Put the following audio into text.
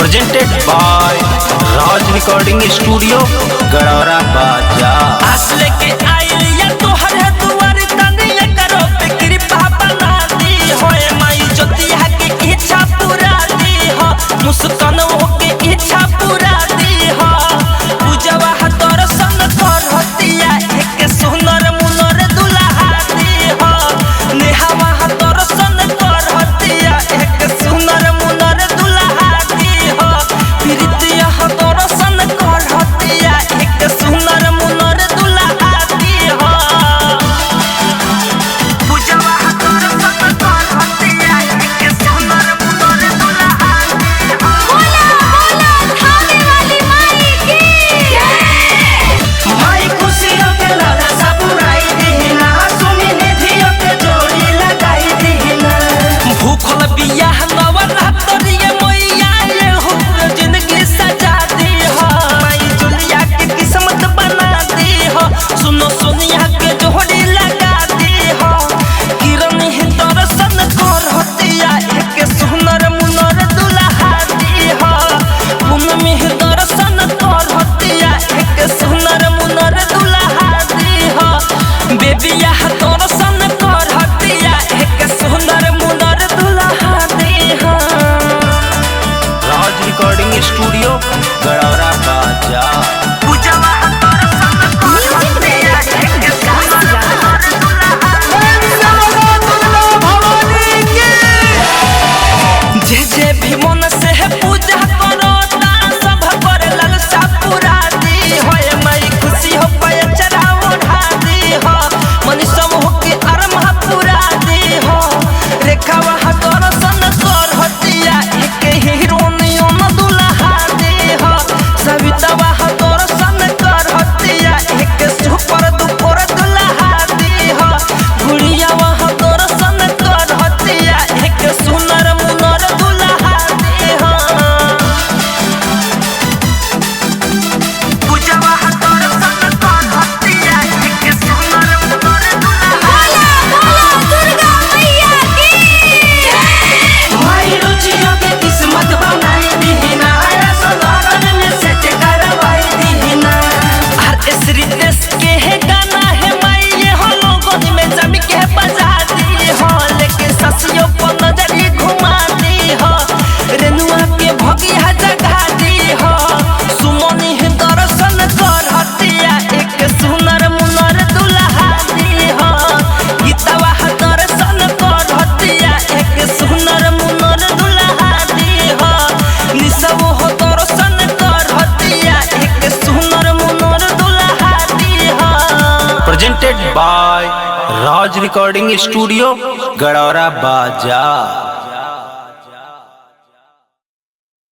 presented by Raj Recording Studio, Garhaura बाजार। असले के आइलिया तोहर दुआर तनिया करो पे कृपा बना दी होए माई ज्योतिया के इच्छा पूरा दी हो मुस्कान के इच्छा पूरा दी हो पूजवा दर्शन करतिया एक सुंदर मुनर दुल्हा दी हो नेहावा दर्शन करतिया एक सुंदर मुनर दुल्हा दी हो प्रीतिया दर्शन करतिया एक सुंदर मुनर दुल्हा दी हो पूजवा दर्शन करतिया एक सुंदर मुनर दुल्हा दी हो। बोला बोला खाने वाली माई की माई खुशियों के लाला सबुराई दीना सुनी निधियों के जोड़ी लगाई दीना भूखल बिया नवरात्रि मैया ये हो जिंदगी सजा दी हो माई जुलिया के किस्मत बना दी हो सुनो सोनिया के जोड़ी लगा दी हो किरण ही दर्शन करतिया एक सुंदर मुनर दुल्हा दी हो पूनम ही दर्शन करतिया एक सुंदर मुनर दुल्हा दी हो बेबिया दर्शन करतिया एक सुंदर मुनर दुल्हा दी हो। Raj Recording Studio, गड़ौरा बाजार। पूजवा दर्शन करतिया एक सुंदर मुनर दुल्हा जे जे भी मन से पूजा करो ता सब पर ललसा पूरा दी होए माई खुशी हो पाए चढ़ाओ ढा दी हो मन सब हो के अरमा पूरा दी हो रेखा वह दर्शन करतिया एक हीरोनियों न दुल्हा दी हो सविता वह दर्शन करतिया एक सुपर दुपर दुल्हा दी हो गुड़िया वह दर्शन करतिया एक सुंदर मुनर दुल्हा दी हो पूजवा दर्शन करतिया एक सुंदर मुनर दुल्हा बोला बोला दुर्गा मैया की माई रुचियों के किस्मत बनाई दीना सदागन में सेट करवाई दीना हर श्री देश के है गाना है माई ये हो लोगों में जम के बजा दी हो लेकिन ससियों पर नजरी घुमा दी हो रेनुआ के भगिया जगा दी हो सुमनी है दर्शन करतिया एक सुंदर मुनर दुल्हा दी हो गीतवा दर्शन करतिया एक सुंदर मुनर दुल्हा दी हो निसव हो दर्शन करतिया एक सुंदर मुनर दुल्हा दी हो। Presented by Raj Recording Studio, Garhaura बाजार।